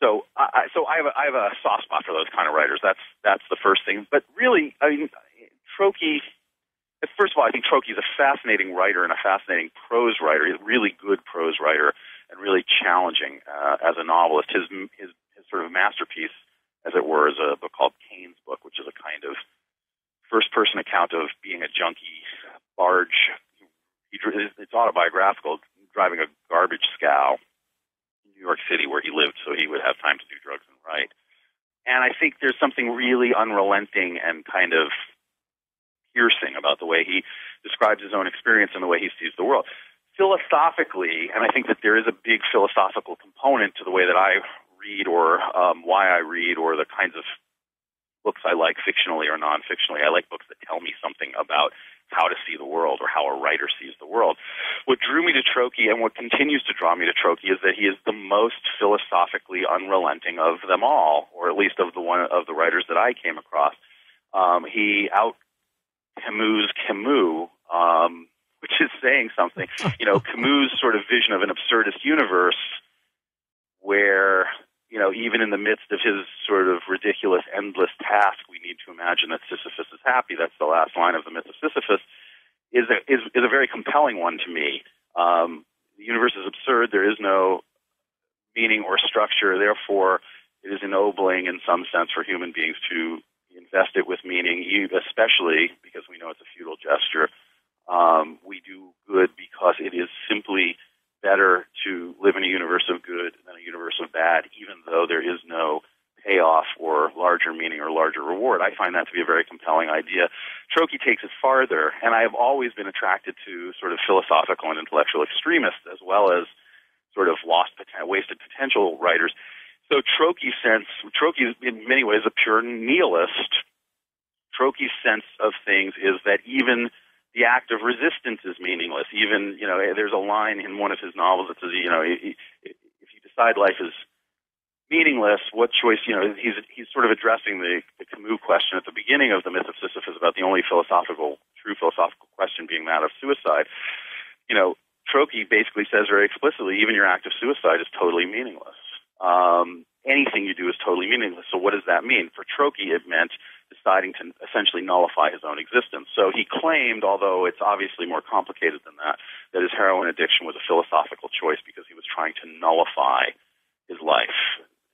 Speaker 2: So I have a soft spot for those kind of writers. That's the first thing. But really, I mean, Trocchi... First of all, I think Trocchi is a fascinating writer and a fascinating prose writer. He's a really good prose writer and really challenging as a novelist. His sort of masterpiece, as it were, is a book called Kane's Book, which is a kind of first-person account of being a junkie barge. It's autobiographical, driving a garbage scow in New York City where he lived so he would have time to do drugs and write. And I think there's something really unrelenting and kind of piercing about the way he describes his own experience and the way he sees the world. Philosophically, and I think that there is a big philosophical component to the way that I read or why I read or the kinds of books I like fictionally or non-fictionally. I like books that tell me something about how to see the world or how a writer sees the world. What drew me to Trokey and what continues to draw me to Trokey is that he is the most philosophically unrelenting of them all, or at least of the writers that I came across. He out-Camus Camus, which is saying something. Camus' sort of vision of an absurdist universe where, even in the midst of his sort of ridiculous, endless task, we need to imagine that Sisyphus is happy. That's the last line of the myth of Sisyphus, is a very compelling one to me. The universe is absurd. There is no meaning or structure. Therefore, it is ennobling in some sense for human beings to invest it with meaning, especially because we know it's a futile gesture. We do good because it is simply better to live in a universe of good than a universe of bad, even though there is no payoff or larger meaning or larger reward. I find that to be a very compelling idea. Trokey takes it farther, and I have always been attracted to sort of philosophical and intellectual extremists as well as sort of wasted potential writers. So Trokey is in many ways a pure nihilist. Trokey's sense of things is that even the act of resistance is meaningless. Even, there's a line in one of his novels that says, if you decide life is meaningless, what choice, he's sort of addressing the Camus question at the beginning of the myth of Sisyphus about the only true philosophical question being that of suicide. Trokey basically says very explicitly, even your act of suicide is totally meaningless. Anything you do is totally meaningless. So what does that mean? For Trokey, it meant deciding to essentially nullify his own existence. So he claimed, although it's obviously more complicated than that his heroin addiction was a philosophical choice because he was trying to nullify his life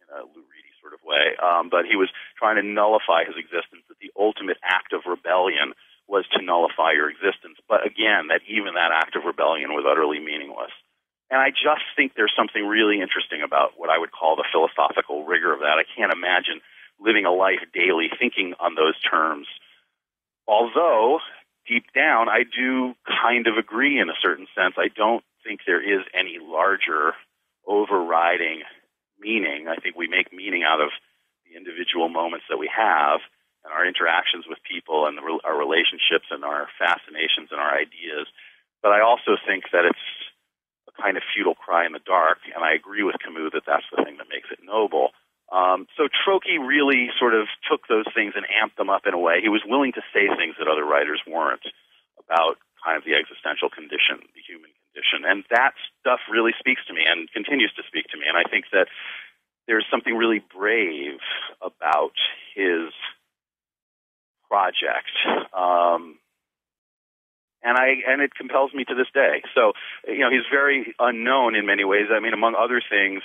Speaker 2: in a Lou Reedy sort of way. But he was trying to nullify his existence, that the ultimate act of rebellion was to nullify your existence. But again, that even that act of rebellion was utterly meaningless. And I just think there's something really interesting about what I would call the philosophical rigor of that. I can't imagine living a life daily thinking on those terms. Although, deep down, I do kind of agree in a certain sense. I don't think there is any larger overriding meaning. I think we make meaning out of the individual moments that we have and our interactions with people and our relationships and our fascinations and our ideas. But I also think that it's a kind of futile cry in the dark, and I agree with Camus that that's the thing that makes it noble. So Trokey really sort of took those things and amped them up in a way. He was willing to say things that other writers weren't about kind of the existential condition, the human condition. And that stuff really speaks to me and continues to speak to me. And I think that there's something really brave about his project. And it compels me to this day. So, he's very unknown in many ways. I mean, among other things,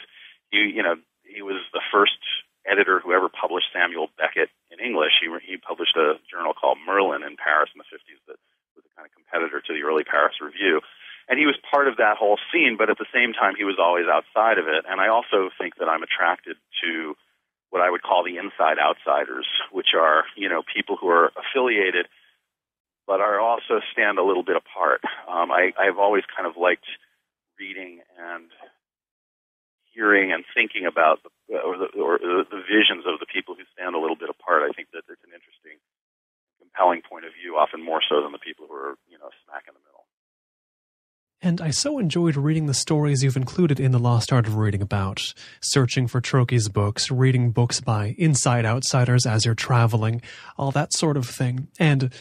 Speaker 2: he was the first editor who ever published Samuel Beckett in English. He published a journal called Merlin in Paris in the 50s that was a kind of competitor to the early Paris Review. And he was part of that whole scene, but at the same time, he was always outside of it. And I also think that I'm attracted to what I would call the inside outsiders, which are, people who are affiliated but are also stand a little bit apart. I've always kind of liked reading and hearing and thinking about the visions of the people who stand a little bit apart. I think that it's an interesting, compelling point of view, often more so than the people who are, smack in the middle.
Speaker 1: And I so enjoyed reading the stories you've included in The Lost Art of Reading about searching for Trokey's books, reading books by inside outsiders as you're traveling, all that sort of thing. And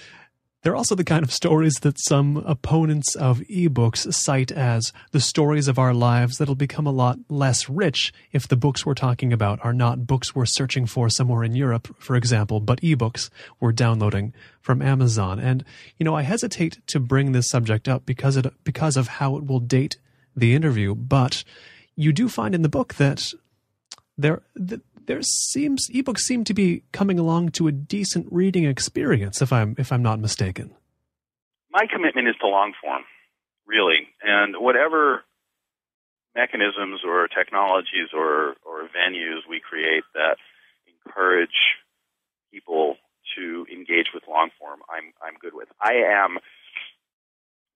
Speaker 1: they're also the kind of stories that some opponents of ebooks cite as the stories of our lives that'll become a lot less rich if the books we're talking about are not books we're searching for somewhere in Europe, for example, but ebooks we're downloading from Amazon. And, I hesitate to bring this subject up because of how it will date the interview, but you do find in the book that ebooks seem to be coming along to a decent reading experience, if I'm not mistaken.
Speaker 2: My commitment is to long form, really, and whatever mechanisms or technologies or venues we create that encourage people to engage with long form, I'm good with. I am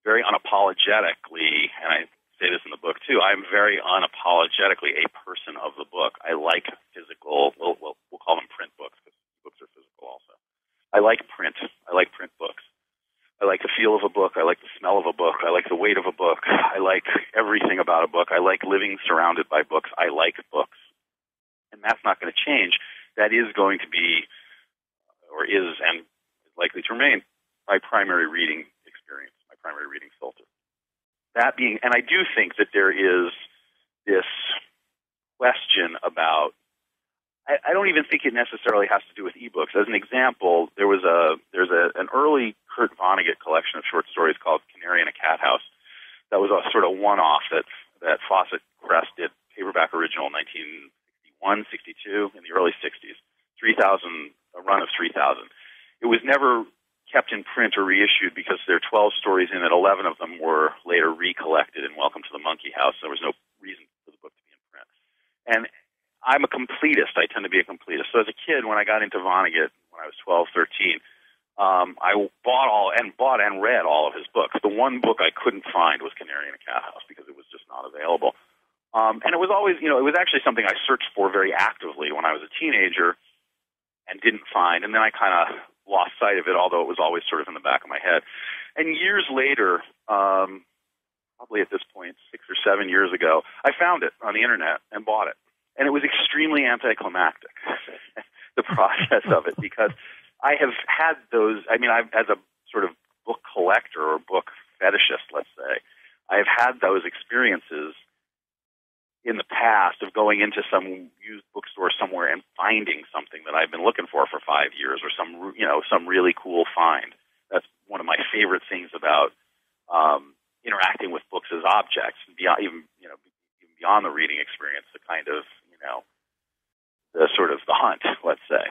Speaker 2: very unapologetically, and I say this in the book too, I'm very unapologetically a person of the book. I like physical, we'll call them print books, because books are physical also. I like print. I like print books. I like the feel of a book. I like the smell of a book. I like the weight of a book. I like everything about a book. I like living surrounded by books. I like books. And that's not going to change. That is going to be, or is, and is likely to remain, my primary reading experience, my primary reading filter. That being, and I do think that there is this question about, I don't even think it necessarily has to do with ebooks. As an example, there's an early Kurt Vonnegut collection of short stories called Canary in a Cat House. That was a sort of one-off that Fawcett Press did, paperback original, 1961, 62, in the early 60s. 3,000, a run of 3,000. It was never kept in print or reissued because there are 12 stories in it. 11 of them were later recollected in Welcome to the Monkey House. There was no reason for the book to be in print. And I'm a completist. I tend to be a completist. So as a kid, when I got into Vonnegut, when I was 12, 13, I bought and read all of his books. The one book I couldn't find was Canary in a Cat House because it was just not available. And it was always, it was actually something I searched for very actively when I was a teenager and didn't find. And then I kind of lost sight of it, although it was always sort of in the back of my head. And years later, probably at this point, 6 or 7 years ago, I found it on the internet and bought it. And it was extremely anticlimactic, the process of it, because I have had those, as a sort of book collector or book fetishist, let's say, I have had those experiences in the past of going into some used bookstore somewhere and finding something that I've been looking for 5 years, or some really cool find. That's one of my favorite things about interacting with books as objects, even beyond the reading experience, the kind of, the sort of the hunt, let's say.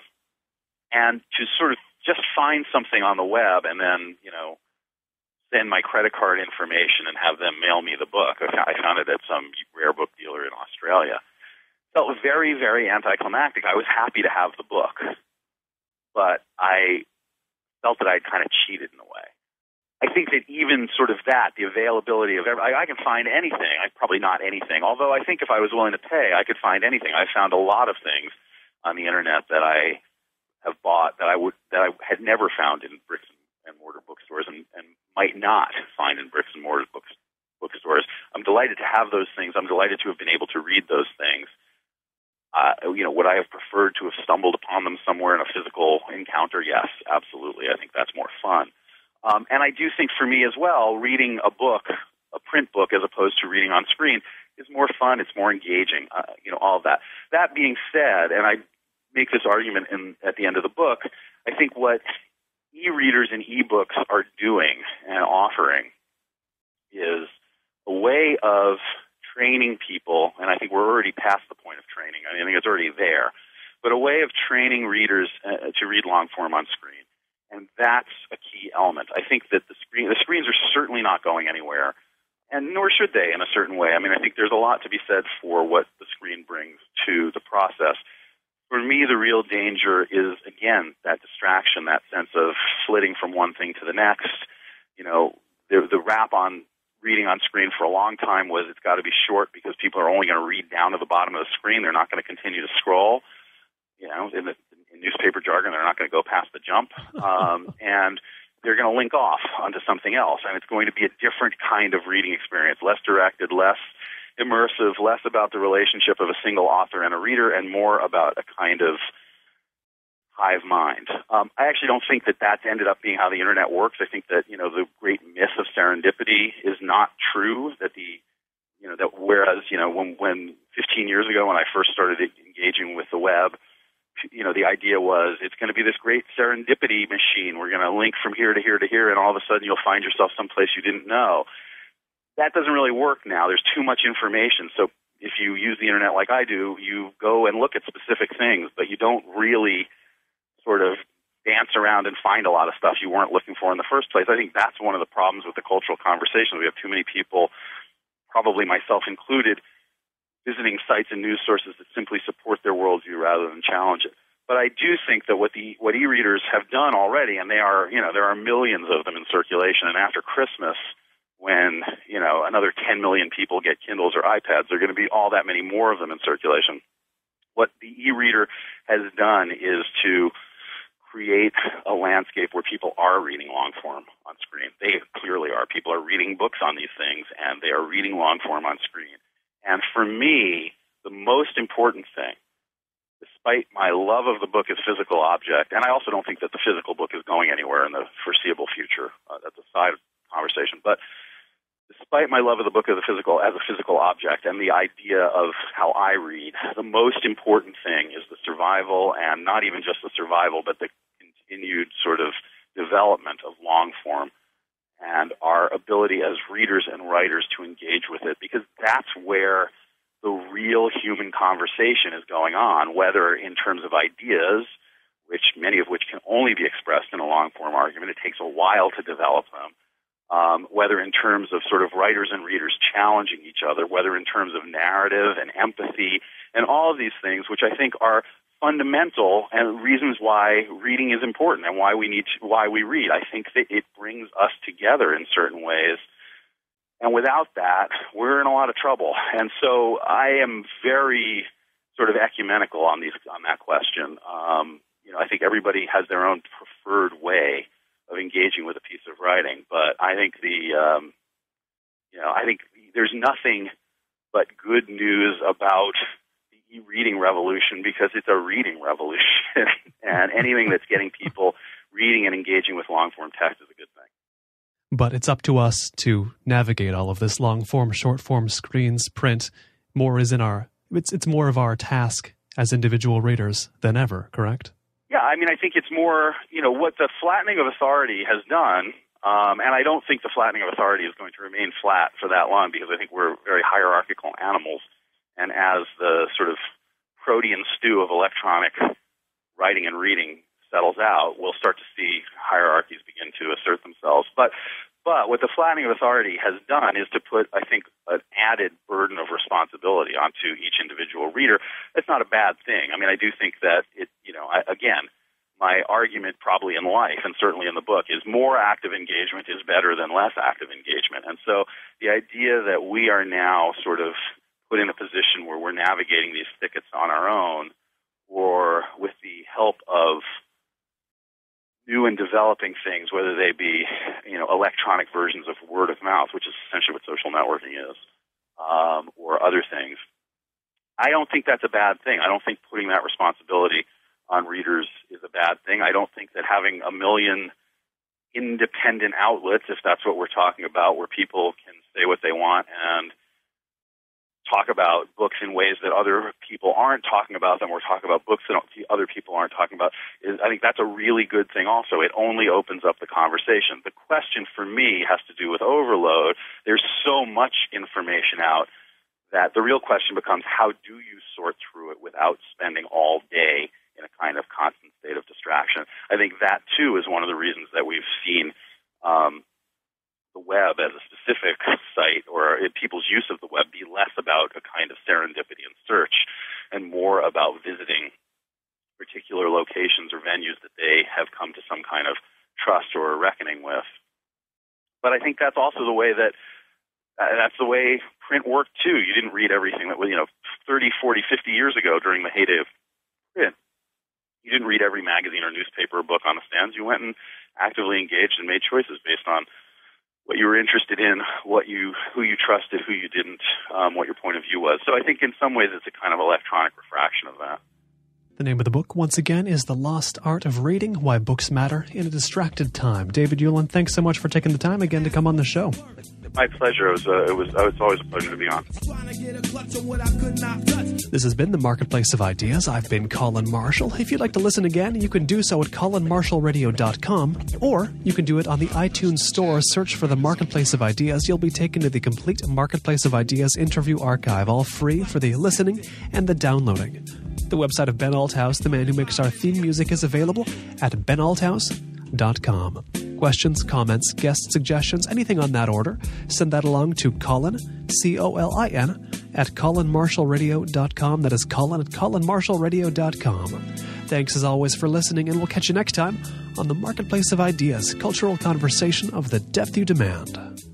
Speaker 2: And to sort of just find something on the web and then, send my credit card information and have them mail me the book. I found it at some rare book dealer in Australia. Felt very, very anticlimactic. I was happy to have the book, but I felt that I'd kind of cheated in a way. I think that even sort of that, the availability of I can find anything. Probably not anything. Although I think if I was willing to pay, I could find anything. I found a lot of things on the internet that I have bought that I had never found in bricks and mortar bookstores and might not find in bricks and mortar bookstores. I'm delighted to have those things. I'm delighted to have been able to read those things. Would I have preferred to have stumbled upon them somewhere in a physical encounter? Yes, absolutely. I think that's more fun. And I do think for me as well, reading a book, a print book, as opposed to reading on screen is more fun. It's more engaging, all of that. That being said, and I make this argument at the end of the book, I think what e-readers and e-books are doing and offering is a way of training people, and I think we're already past the point of training. I think it's already there, but a way of training readers to read long form on screen. And that's a key element. I think that the screens are certainly not going anywhere, and nor should they in a certain way. I think there's a lot to be said for what the screen brings to the process. For me, the real danger is, again, that distraction, that sense of flitting from one thing to the next. The rap on reading on screen for a long time was it's got to be short because people are only going to read down to the bottom of the screen. They're not going to continue to scroll. In newspaper jargon, they're not going to go past the jump, and they're going to link off onto something else. And it's going to be a different kind of reading experience, less directed, less immersive, less about the relationship of a single author and a reader, and more about a kind of hive mind. I actually don't think that that's ended up being how the internet works. I think that the great myth of serendipity is not true. That whereas when 15 years ago when I first started engaging with the web, the idea was it's going to be this great serendipity machine. We're going to link from here to here to here, and all of a sudden you'll find yourself someplace you didn't know. That doesn't really work now. There's too much information. So if you use the internet like I do, you go and look at specific things, but you don't really sort of dance around and find a lot of stuff you weren't looking for in the first place. I think that's one of the problems with the cultural conversation. We have too many people probably myself included, visiting sites and news sources that simply support their worldview rather than challenge it. But I do think that what e-readers have done already, and there are millions of them in circulation, and after Christmas, when another 10 million people get Kindles or iPads, there are going to be all that many more of them in circulation. What the e-reader has done is to create a landscape where people are reading long form on screen. They clearly are. People are reading books on these things, and they are reading long form on screen. And for me, the most important thing, despite my love of the book as physical object, and I also don't think that the physical book is going anywhere in the foreseeable future. That's a side conversation. But despite my love of the book as a physical object and the idea of how I read, the most important thing is the survival, and not even just the survival, but the continued sort of development of long form and our ability as readers and writers to engage with it, because that's where the real human conversation is going on, whether in terms of ideas, many of which can only be expressed in a long-form argument. It takes a while to develop them. Whether in terms of sort of writers and readers challenging each other, whether in terms of narrative and empathy, and all of these things, which I think are fundamental and reasons why reading is important and why we read. I think that it brings us together in certain ways. And without that, we're in a lot of trouble. And so I am very sort of ecumenical on that question. I think everybody has their own preferred way of engaging with a piece of writing, but I think I think there's nothing but good news about the e-reading revolution, because it's a reading revolution, and anything that's getting people reading and engaging with long-form text is a good thing.
Speaker 1: But it's up to us to navigate all of this long-form, short-form, screens, print. It's more of our task as individual readers than ever, correct?
Speaker 2: Yeah, I mean, I think it's more, what the flattening of authority has done, and I don't think the flattening of authority is going to remain flat for that long, because I think we're very hierarchical animals, and as the sort of protean stew of electronic writing and reading settles out, we'll start to see hierarchies begin to assert themselves. But what the flattening of authority has done is to put, I think, an added burden of responsibility onto each individual reader. That's not a bad thing. I mean, I do think that again, my argument probably in life, and certainly in the book, is more active engagement is better than less active engagement. And so the idea that we are now sort of put in a position where we're navigating these thickets on our own, or with the help of new and developing things, whether they be, electronic versions of word of mouth, which is essentially what social networking is, or other things. I don't think that's a bad thing. I don't think putting that responsibility on readers is a bad thing. I don't think that having a million independent outlets, if that's what we're talking about, where people can say what they want and talk about books in ways that other people aren't talking about them, or talk about books that other people aren't talking about, I think that's a really good thing also. It only opens up the conversation. The question for me has to do with overload. There's so much information out that the real question becomes, how do you sort through it without spending all day in a kind of constant state of distraction? I think that, too, is one of the reasons that we've seen the web as a specific site, or people's use of the web, be less about a kind of serendipity and search and more about visiting particular locations or venues that they have come to some kind of trust or reckoning with. But I think that's also the way that's the way print worked, too. You didn't read everything that was, 30, 40, 50 years ago during the heyday of print. You didn't read every magazine or newspaper or book on the stands. You went and actively engaged and made choices based on what you were interested in, who you trusted, who you didn't, what your point of view was. So I think in some ways it's a kind of electronic refraction of that.
Speaker 1: The name of the book, once again, is The Lost Art of Reading, Why Books Matter in a Distracted Time. David Ulin, thanks so much for taking the time again to come on the show.
Speaker 2: My pleasure. It's always a pleasure to be on.
Speaker 1: This has been The Marketplace of Ideas. I've been Colin Marshall. If you'd like to listen again, you can do so at colinmarshallradio.com, or you can do it on the iTunes Store. Search for The Marketplace of Ideas. You'll be taken to the complete Marketplace of Ideas interview archive, all free for the listening and the downloading. The website of Ben Althouse, the man who makes our theme music, is available at benalthouse.com. questions, comments, guest suggestions, anything on that order, send that along to Colin, C-O-L-I-N, at colinmarshallradio.com. That is Colin at colinmarshallradio.com. Thanks as always for listening, and we'll catch you next time on the Marketplace of Ideas, cultural conversation of the depth you demand.